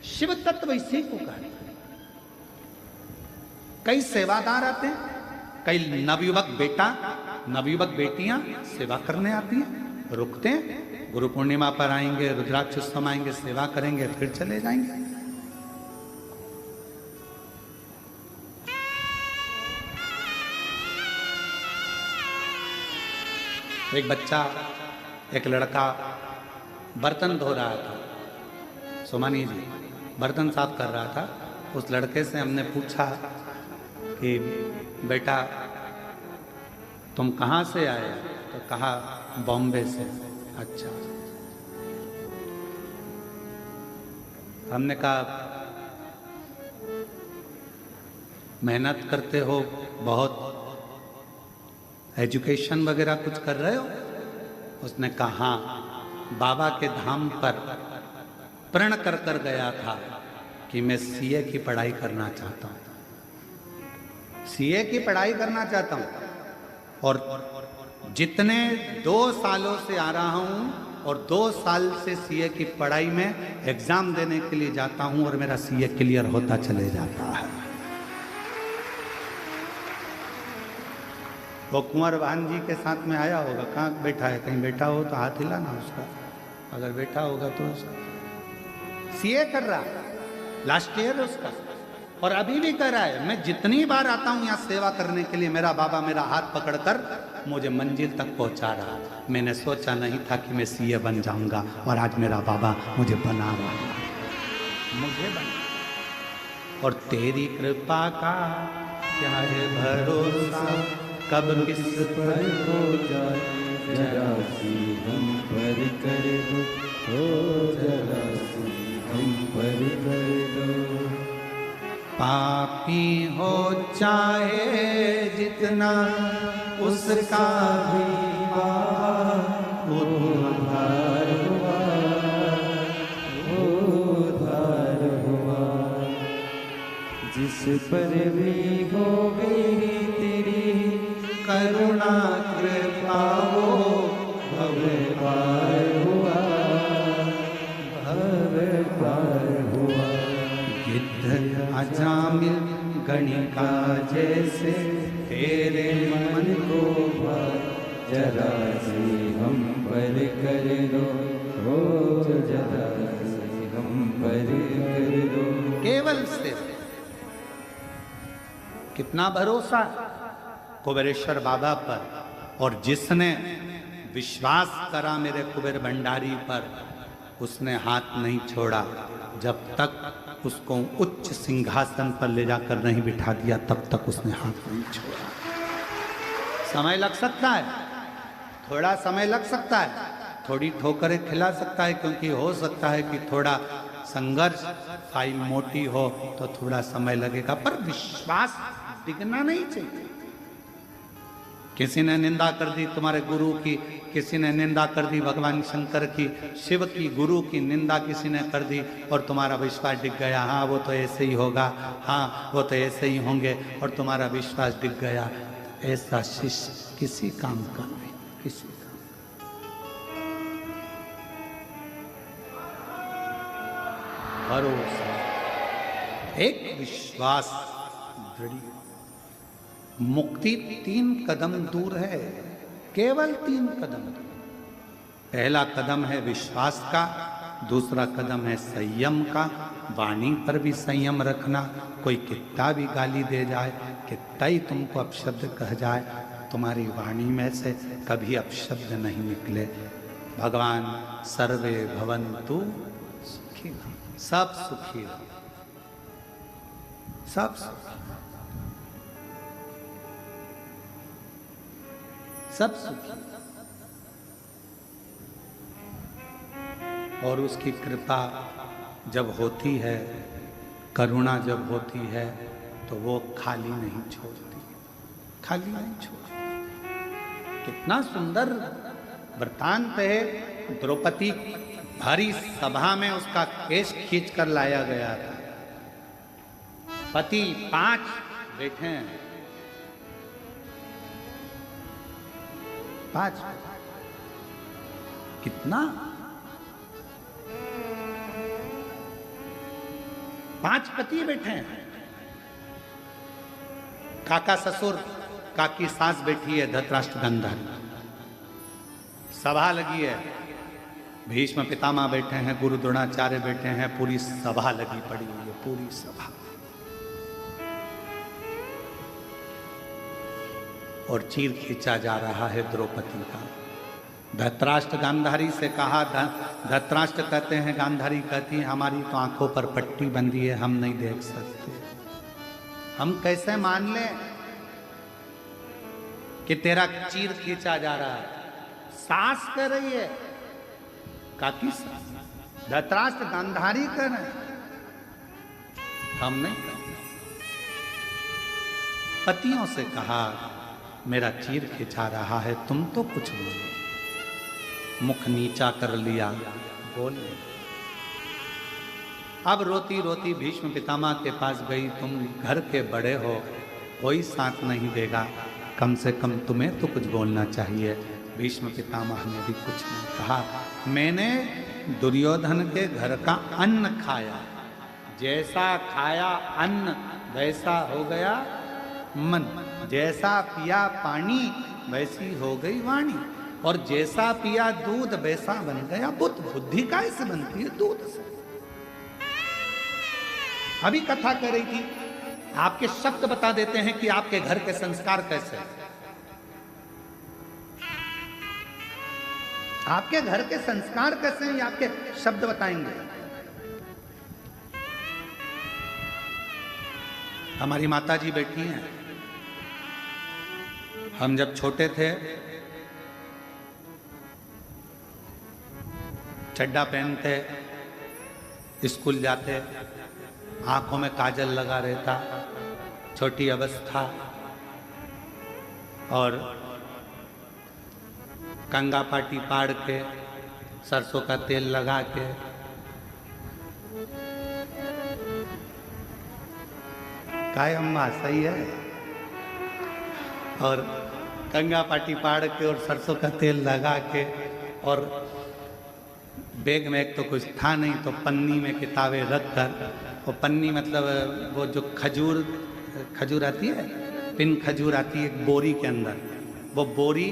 शिव तत्व इसी को कहते हैं। कई सेवादार आते हैं, कई नवयुवक बेटा नवयुवक बेटियां सेवा करने आती हैं, रुकते हैं, गुरु पूर्णिमा पर आएंगे, रुद्राक्ष समाएंगे, सेवा करेंगे, फिर चले जाएंगे। एक बच्चा, एक लड़का बर्तन धो रहा था, सुमानी जी बर्तन साफ कर रहा था। उस लड़के से हमने पूछा कि बेटा तुम कहाँ से आए? तो कहा बॉम्बे से। अच्छा। हमने कहा मेहनत करते हो बहुत, एजुकेशन वगैरह कुछ कर रहे हो? उसने कहा हाँ, बाबा के धाम पर प्रण कर कर गया था कि मैं सीए की पढ़ाई करना चाहता हूँ, सीए की पढ़ाई करना चाहता हूँ। और जितने 2 सालों से आ रहा हूँ और 2 साल से सीए की पढ़ाई में एग्जाम देने के लिए जाता हूँ और मेरा सीए क्लियर होता चले जाता है। वो कुंवर वाहन जी के साथ में आया होगा, कहाँ बैठा है? कहीं बैठा हो तो हाथ हिलाना उसका, अगर बैठा होगा तो। सीए कर रहा, लास्ट ईयर उसका, और अभी भी कर रहा है। मैं जितनी बार आता हूँ यहाँ सेवा करने के लिए, मेरा बाबा मेरा हाथ पकड़कर मुझे मंजिल तक पहुँचा रहा। मैंने सोचा नहीं था कि मैं सीए बन जाऊँगा, और आज मेरा बाबा मुझे बना रहा है, मुझे बना। और तेरी कृपा का क्या है भरोसा, कब किस पर हो जाए, जरा सी हम पर कर दो, हो जरा सी हम पर कर दो। पापी हो चाहे जितना उसका भी उद्धार हुआ, उद्धार हुआ। जिस पर भी हो गई तेरी करुणा कृपा वो भव पार हुआ, भव पार हुआ। गिद्ध अजामिल गणिका जैसे तेरे मन को जरा सी हम पर कर दो, हो जरा सी हम पर कर दो। केवल से कितना भरोसा कुबेरेश्वर बाबा पर, और जिसने विश्वास करा मेरे कुबेर भंडारी पर, उसने हाथ नहीं छोड़ा जब तक उसको उच्च सिंहासन पर ले जाकर नहीं बिठा दिया, तब तक उसने हाथ नहीं छोड़ा। समय लग सकता है, थोड़ा समय लग सकता है, थोड़ी ठोकरें खिला सकता है, क्योंकि हो सकता है कि थोड़ा संघर्ष, फाइल मोटी हो तो थोड़ा समय लगेगा, पर विश्वास दिखना नहीं चाहिए। किसी ने निंदा कर दी तुम्हारे गुरु की, किसी ने निंदा कर दी भगवान शंकर की, शिव की, गुरु की निंदा किसी ने कर दी और तुम्हारा विश्वास डिग गया। हाँ वो तो ऐसे ही होगा, हाँ वो तो ऐसे ही होंगे, और तुम्हारा विश्वास डिग गया। ऐसा शिष्य किसी काम का नहीं, किसी का। भरोसा, एक विश्वास दृढ़। मुक्ति 3 कदम दूर है, केवल 3 कदम। पहला कदम है विश्वास का, दूसरा कदम है संयम का, वाणी पर भी संयम रखना। कोई कितना भी गाली दे जाए, कितना ही तुमको अपशब्द कह जाए, तुम्हारी वाणी में से कभी अपशब्द नहीं निकले। भगवान सर्वे भवन्तु सुखी, सब सुखी रहो, सब सुखी, सब सुखी। और उसकी कृपा जब होती है, करुणा जब होती है, तो वो खाली नहीं छोड़ती, खाली नहीं छोड़ती। कितना सुंदर वृत्तांत है। द्रौपदी भारी सभा में उसका केश खींच कर लाया गया था। पति 5 बैठे हैं, 5, कितना 5 पति बैठे हैं, काका ससुर, काकी सास बैठी है, धृतराष्ट्र गांधारी, सभा लगी है, भीष्म पितामह बैठे हैं, गुरु द्रोणाचार्य बैठे हैं, पूरी सभा लगी पड़ी हुई है, पूरी सभा। और चीर खींचा जा रहा है द्रौपदी का। धृतराष्ट्र गांधारी से कहा, धृतराष्ट्र कहते हैं, गांधारी कहती है, हमारी तो आंखों पर पट्टी बंधी है, हम नहीं देख सकते, हम कैसे मान लें कि तेरा चीर खींचा जा रहा है। सास कह रही है, काकी सास, धृतराष्ट्र गांधारी कह रहे हैं, हम नहीं कहते। पतियों से कहा, मेरा चीर खिंचा रहा है, तुम तो कुछ बोलो। मुख नीचा कर लिया, बोले। अब रोती रोती भीष्म पितामह के पास गई, तुम घर के बड़े हो, कोई साथ नहीं देगा, कम से कम तुम्हें तो कुछ बोलना चाहिए। भीष्म पितामह ने भी कुछ नहीं कहा। मैंने दुर्योधन के घर का अन्न खाया, जैसा खाया अन्न वैसा हो गया मन, जैसा पिया पानी वैसी हो गई वाणी, और जैसा पिया दूध वैसा बन गया बुद्ध। बुद्धि कैसे बनती है? दूध से। अभी कथा कर रही थी, आपके शब्द बता देते हैं कि आपके घर के संस्कार कैसे हैं। आपके घर के संस्कार कैसे हैं, ये आपके शब्द बताएंगे। हमारी माता जी बैठी हैं, हम जब छोटे थे चड्डा पहनते, स्कूल जाते, आंखों में काजल लगा रहता, छोटी अवस्था, और कंगा पाटी पाड़ के, सरसों का तेल लगा के, काय अम्मा सही है, और कंगा पाटी पाड़ के और सरसों का तेल लगा के, और बैग में एक तो कुछ था नहीं तो पन्नी में किताबें रख कर, और पन्नी मतलब वो जो खजूर आती है, पिन खजूर आती है एक बोरी के अंदर, वो बोरी,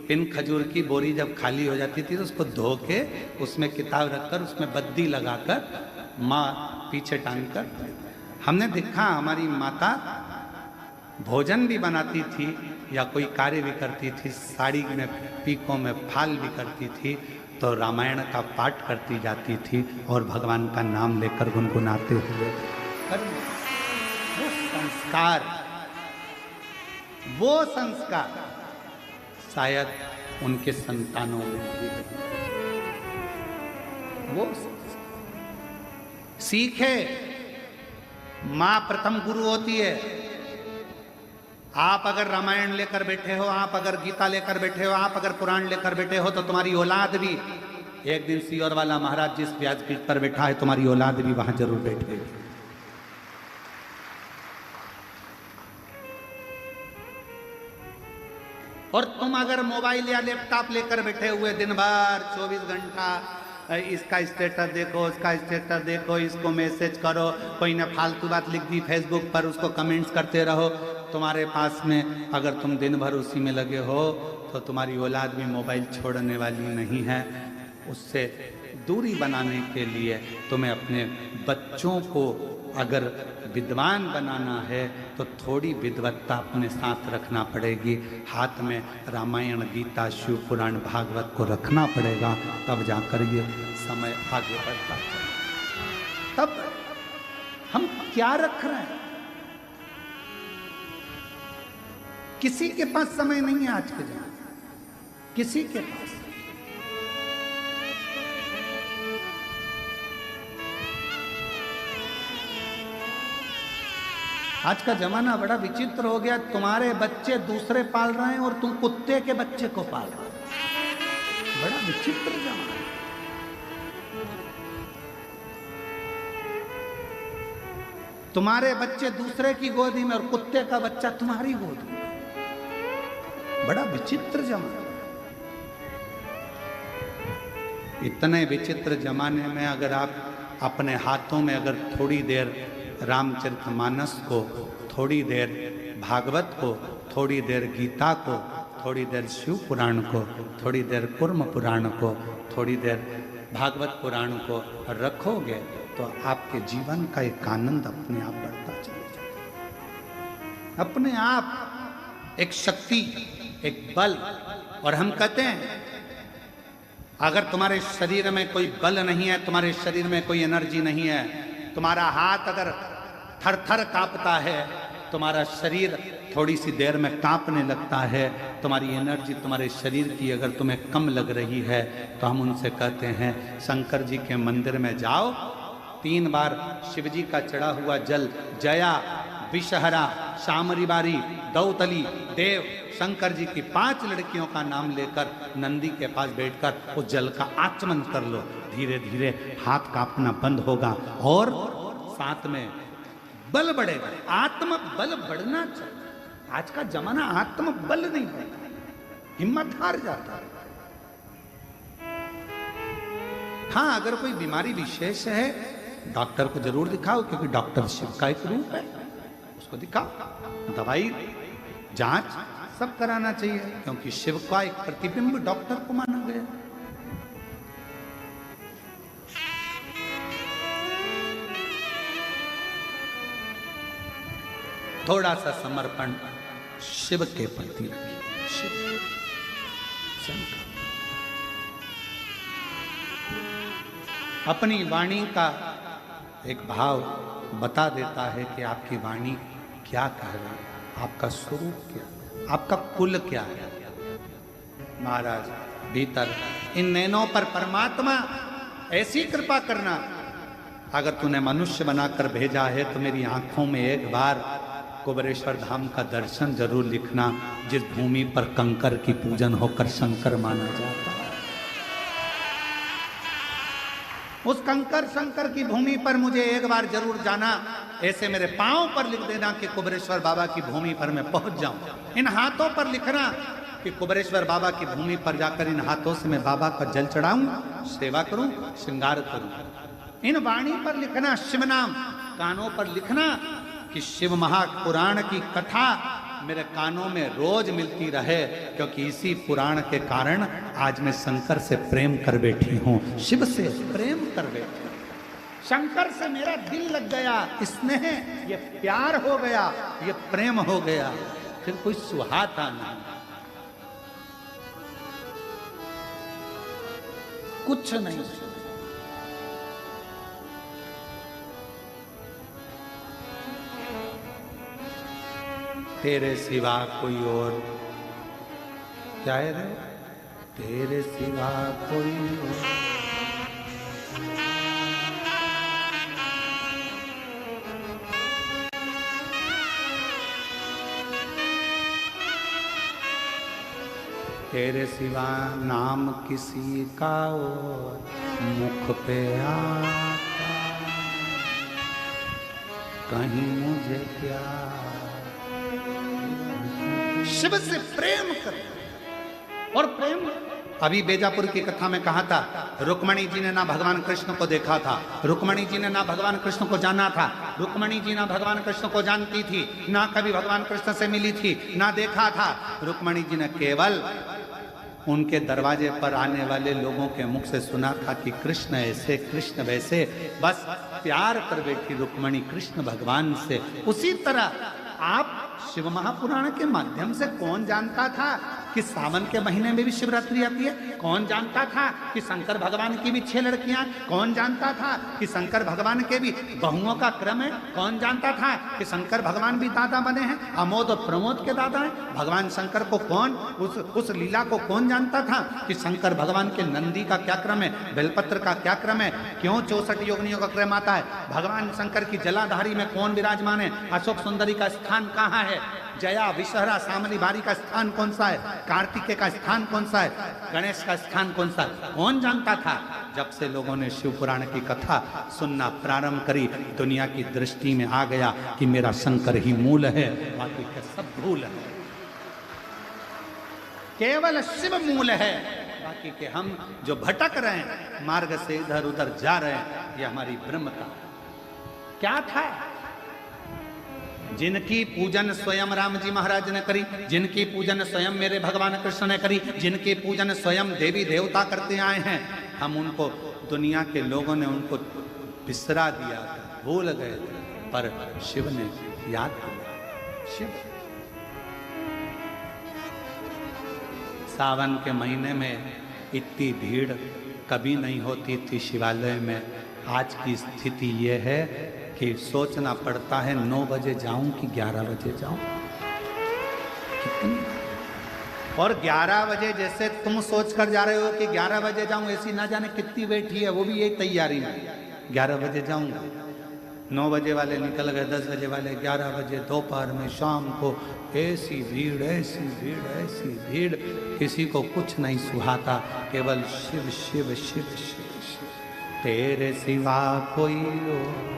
पिन खजूर की बोरी जब खाली हो जाती थी तो उसको धो के उसमें किताब रखकर उसमें बद्दी लगाकर माँ पीछे टांग कर। हमने देखा हमारी माता भोजन भी बनाती थी या कोई कार्य भी करती थी, साड़ी में पीकों में फाल भी करती थी, तो रामायण का पाठ करती जाती थी और भगवान का नाम लेकर गुनगुनाते हुए। वो संस्कार शायद उनके संतानों में भी वो सीखे। मां प्रथम गुरु होती है। आप अगर रामायण लेकर बैठे हो, आप अगर गीता लेकर बैठे हो, आप अगर पुराण लेकर बैठे हो, तो तुम्हारी औलाद भी एक दिन सियोर वाला महाराज जिस व्यासपीठ पर बैठा है, तुम्हारी औलाद भी वहां जरूर बैठेगी। और तुम अगर मोबाइल या लैपटॉप लेकर बैठे हुए दिन भर 24 घंटा इसका स्टेटस देखो, उसका स्टेटस देखो, इसको मैसेज करो, कोई ने फालतू बात लिख दी फेसबुक पर, उसको कमेंट्स करते रहो, तुम्हारे पास में अगर तुम दिन भर उसी में लगे हो तो तुम्हारी औलाद भी मोबाइल छोड़ने वाली नहीं है। उससे दूरी बनाने के लिए तुम्हें अपने बच्चों को अगर विद्वान बनाना है तो थोड़ी विद्वत्ता अपने साथ रखना पड़ेगी। हाथ में रामायण, गीता, शिव पुराण, भागवत को रखना पड़ेगा, तब जाकर ये समय आगे बढ़ता है। तब हम क्या रख रहे हैं? किसी के पास समय नहीं है आज के जमाने, किसी के पास। आज का जमाना बड़ा विचित्र हो गया। तुम्हारे बच्चे दूसरे पाल रहे हैं और तुम कुत्ते के बच्चे को पाल रहे हो। बड़ा विचित्र जमाना। तुम्हारे बच्चे दूसरे की गोदी में और कुत्ते का बच्चा तुम्हारी गोदी में। बड़ा विचित्र जमाना। इतने विचित्र जमाने में अगर आप अपने हाथों में अगर थोड़ी देर रामचरितमानस को, थोड़ी देर भागवत को, थोड़ी देर गीता को, थोड़ी देर शिव पुराण को, थोड़ी देर कुर्म पुराण को, थोड़ी देर भागवत पुराण को रखोगे तो आपके जीवन का एक आनंद अपने आप बढ़ता चला जाएगा, अपने आप एक शक्ति, एक बल। और हम कहते हैं अगर तुम्हारे शरीर में कोई बल नहीं है, तुम्हारे शरीर में कोई एनर्जी नहीं है, तुम्हारा हाथ अगर थर थर कांपता है, तुम्हारा शरीर थोड़ी सी देर में कांपने लगता है, तुम्हारी एनर्जी तुम्हारे शरीर की अगर तुम्हें कम लग रही है, तो हम उनसे कहते हैं शंकर जी के मंदिर में जाओ, 3 बार शिव जी का चढ़ा हुआ जल जया, विषहरा, शामरी बारी, दौतली, देव, शंकर जी की 5 लड़कियों का नाम लेकर नंदी के पास बैठकर उस जल का आचमन कर लो। धीरे धीरे हाथ कांपना बंद होगा और साथ में बल बढ़ेगा, आत्म बल बढ़ना चाहिए। आज का जमाना आत्म बल नहीं बढ़ता, हिम्मत हार जाता है। हाँ, अगर कोई बीमारी विशेष है डॉक्टर को जरूर दिखाओ, क्योंकि डॉक्टर शिव का एक रूप है, उसको दिखाओ। दवाई, जांच सब कराना चाहिए, क्योंकि शिव का एक प्रतिबिंब डॉक्टर को माना गया। थोड़ा सा समर्पण शिव के प्रति रखिए। शिव, शंकर अपनी वाणी का एक भाव बता देता है कि आपकी वाणी क्या कह रही है, आपका स्वरूप क्या, आपका कुल क्या है। महाराज, भीतर इन नैनों पर परमात्मा ऐसी कृपा करना, अगर तूने मनुष्य बनाकर भेजा है तो मेरी आंखों में एक बार कुबेरेश्वर धाम का दर्शन जरूर लिखना, जिस भूमि पर कंकर की पूजन होकर शंकर माना जाता है। उस कंकर शंकर की भूमि पर मुझे एक बार जरूर जाना, ऐसे मेरे पांव पर लिख देना कि कुबेरेश्वर बाबा की भूमि पर मैं पहुंच जाऊं। इन हाथों पर लिखना कि कुबेरेश्वर बाबा की भूमि पर जाकर इन हाथों से मैं बाबा का जल चढ़ाऊं, सेवा करूं, श्रृंगार करूं। इन वाणी पर लिखना शिव नाम, कानों पर लिखना कि शिव महापुराण की कथा मेरे कानों में रोज मिलती रहे, क्योंकि इसी पुराण के कारण आज मैं शंकर से प्रेम कर बैठी हूं, शिव से प्रेम कर बैठी हूं। शंकर से मेरा दिल लग गया, स्नेह, ये प्यार हो गया, ये प्रेम हो गया, फिर कोई सुहाता नहीं, कुछ नहीं। तेरे सिवा कोई और, क्या है रे? तेरे सिवा कोई और, तेरे सिवा नाम किसी का और मुख पे आता, कहीं मुझे प्यार। शिव से प्रेम कर, और प्रेम अभी बेजापुर की कथा में कहा था, रुक्मणी जी ने ना भगवान कृष्ण को देखा था, रुक्मणी जी ने ना भगवान कृष्ण को जाना था, रुक्मणी जी ना भगवान कृष्ण को जानती थी, ना कभी भगवान कृष्ण से मिली थी, ना देखा था। रुक्मणी जी ने केवल उनके दरवाजे पर आने वाले लोगों के मुख से सुना था कि कृष्ण ऐसे, कृष्ण वैसे, बस प्यार कर बैठी रुक्मणी कृष्ण भगवान से। उसी तरह आप शिव महापुराण के माध्यम से, कौन जानता था कि सावन के महीने में भी शिवरात्रि आती है? कौन जानता था कि शंकर भगवान की भी 6 लड़कियां? कौन जानता था कि शंकर भगवान के भी बहुओं का क्रम है? कौन जानता था कि शंकर भगवान भी दादा बने हैं, अमोद और प्रमोद के दादा हैं? भगवान शंकर को कौन, उस लीला को कौन जानता था कि शंकर भगवान के नंदी का क्या क्रम है, बेलपत्र का क्या क्रम है, क्यों 64 योगिनियों का क्रम आता है? भगवान शंकर की जलाधारी में कौन विराजमान है? अशोक सुंदरी का स्थान कहाँ है? जया, विषहरा, सामली बारी का स्थान कौन सा है? कार्तिकेय का स्थान कौन सा है? गणेश का स्थान कौन सा है? कौन जानता था? जब से लोगों ने शिव पुराण की कथा सुनना प्रारंभ करी, दुनिया की दृष्टि में आ गया कि मेरा शंकर ही मूल है, बाकी के सब भूल है, केवल शिव मूल है। बाकी के हम जो भटक रहे हैं, मार्ग से इधर उधर जा रहे हैं, ये हमारी ब्रह्मता। क्या था? जिनकी पूजन स्वयं राम जी महाराज ने करी, जिनकी पूजन स्वयं मेरे भगवान कृष्ण ने करी, जिनकी पूजन स्वयं देवी देवता करते आए हैं, हम उनको, दुनिया के लोगों ने उनको बिसरा दिया था, भूल गए थे, पर शिव ने याद किया। शिव सावन के महीने में इतनी भीड़ कभी नहीं होती थी शिवालय में। आज की स्थिति ये है कि सोचना पड़ता है 9 बजे जाऊं कि 11 बजे जाऊं। कितनी, और 11 बजे जैसे तुम सोच कर जा रहे हो कि 11 बजे जाऊं, ऐसी ना जाने कितनी बैठी है, वो भी यही तैयारी में 11 बजे जाऊंगा। 9 बजे वाले निकल गए, 10 बजे वाले, 11 बजे, दोपहर में, शाम को, ऐसी भीड़, ऐसी भीड़, ऐसी भीड़, किसी को कुछ नहीं सुहाता, केवल शिव शिव शिव शिव शिव, तेरे सिवा कोई और